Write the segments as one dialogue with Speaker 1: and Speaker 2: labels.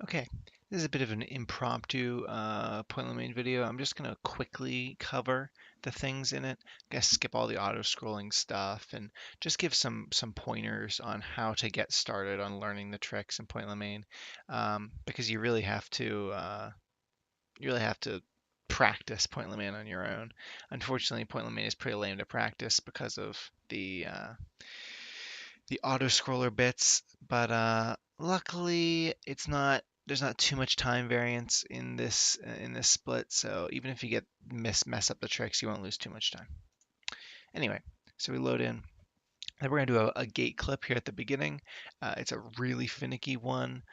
Speaker 1: Okay, this is a bit of an impromptu point Lemaign video. I'm just gonna quickly cover the things in it. I guess skip all the auto-scrolling stuff and just give some pointers on how to get started on learning the tricks in point Lemaign, because you really have to practice point Lemaign on your own. Unfortunately, point Lemaign is pretty lame to practice because of the auto scroller bits, but luckily it's not there's not too much time variance in this split, so even if you get mess up the tricks, you won't lose too much time. Anyway, so we load in. Then we're going to do a gate clip here at the beginning. It's a really finicky one,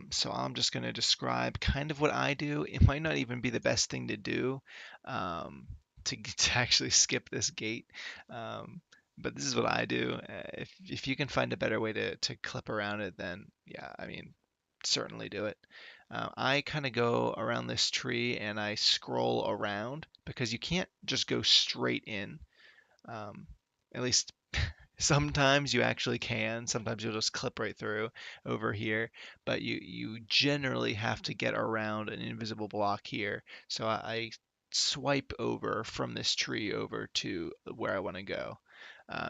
Speaker 1: so I'm just going to describe kind of what I do. It might not even be the best thing to do um, to actually skip this gate, um, but this is what I do. If you can find a better way to clip around it, then yeah, I mean, certainly do it. I kind of go around this tree and I scroll around because you can't just go straight in. Um, at least sometimes you actually can. Sometimes you'll just clip right through over here, but you generally have to get around an invisible block here. So I swipe over from this tree over to where I want to go.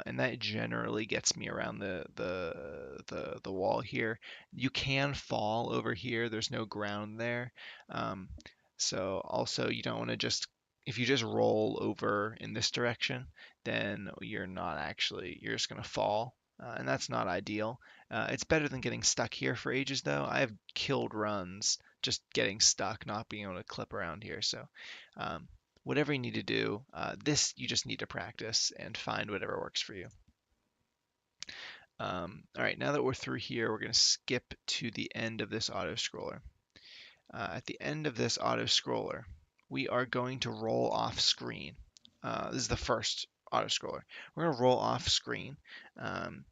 Speaker 1: And that generally gets me around the wall here. You can fall over here. There's no ground there. Um, so also you don't want to just if you just roll over in this direction, then you're just going to fall. And that's not ideal. It's better than getting stuck here for ages, though. I've killed runs just getting stuck, not being able to clip around here. So, um, whatever you need to do, this you just need to practice and find whatever works for you. All right, now that we're through here, we're going to skip to the end of this auto scroller. At the end of this auto scroller, we are going to roll off screen. This is the first auto scroller. We're going to roll off screen, um,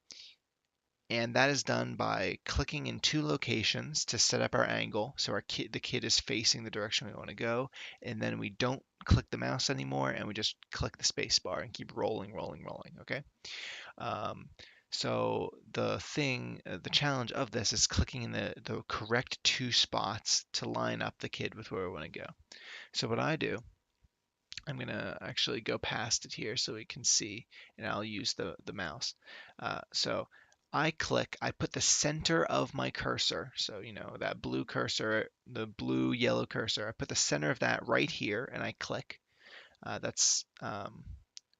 Speaker 1: and that is done by clicking in two locations to set up our angle. So the kid is facing the direction we want to go, and then we don't click the mouse anymore, and we just click the space bar and keep rolling, rolling, rolling. Okay. Um, so the challenge of this is clicking in the correct two spots to line up the kid with where we want to go. So what I do, I'm gonna actually go past it here so we can see, and I'll use the mouse. So I put the center of my cursor, so you know that blue cursor, the blue yellow cursor, I put the center of that right here, and I click. That's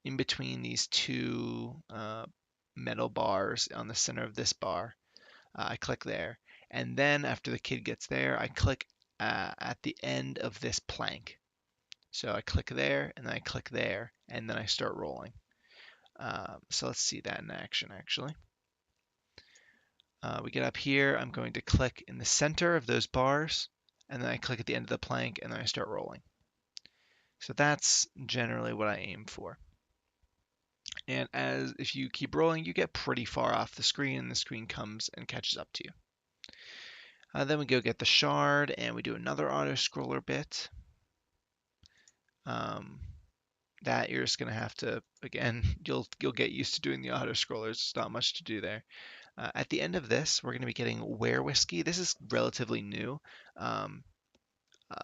Speaker 1: in between these two metal bars on the center of this bar. I click there. And then after the kid gets there, I click at the end of this plank. So I click there and then I click there and then I start rolling. So let's see that in action actually. We get up here, I'm going to click in the center of those bars and then I click at the end of the plank and then I start rolling. So that's generally what I aim for. And as if you keep rolling, you get pretty far off the screen and the screen comes and catches up to you. Then we go get the shard and we do another auto scroller bit. Um, that you're just gonna have to again you'll get used to doing the auto scrollers. There's not much to do there. At the end of this, we're going to be getting Where Whiskey. This is relatively new. Um,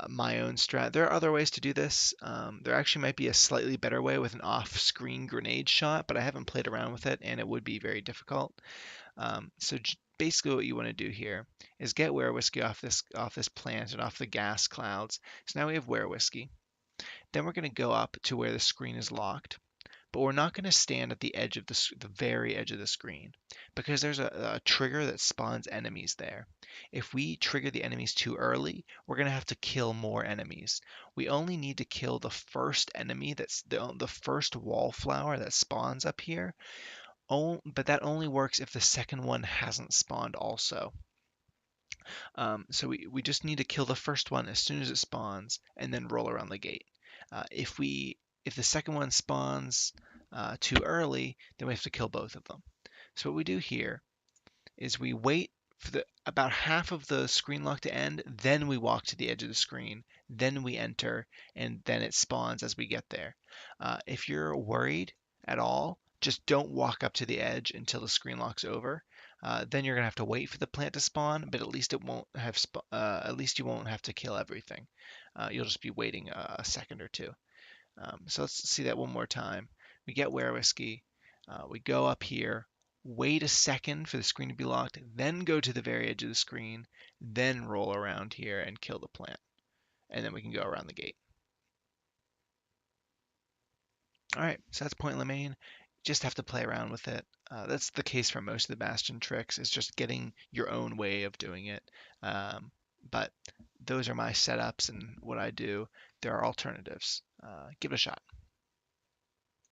Speaker 1: my own strat. There are other ways to do this. There actually might be a slightly better way with an off-screen grenade shot, but I haven't played around with it, and it would be very difficult. Basically, what you want to do here is get Where Whiskey off this plant and off the gas clouds. So now we have Where Whiskey. Then we're going to go up to where the screen is locked, but we're not going to stand at the edge of the very edge of the screen because there's a trigger that spawns enemies there. If we trigger the enemies too early, we're going to have to kill more enemies. We only need to kill the first enemy that's the first wallflower that spawns up here. But that only works if the second one hasn't spawned also. So we just need to kill the first one as soon as it spawns and then roll around the gate. If the second one spawns too early, then we have to kill both of them. So what we do here is we wait for about half of the screen lock to end, then we walk to the edge of the screen, then we enter, and then it spawns as we get there. If you're worried at all, just don't walk up to the edge until the screen lock's over. Then you're gonna have to wait for the plant to spawn, but at least it won't have at least you won't have to kill everything. You'll just be waiting a second or two. So let's see that one more time. We get Were Whiskey. We go up here, wait a second for the screen to be locked, then go to the very edge of the screen, then roll around here and kill the plant. And then we can go around the gate. All right, so that's Point Lemaine. Just have to play around with it. That's the case for most of the Bastion tricks. It's just getting your own way of doing it. But those are my setups and what I do. There are alternatives. Give it a shot.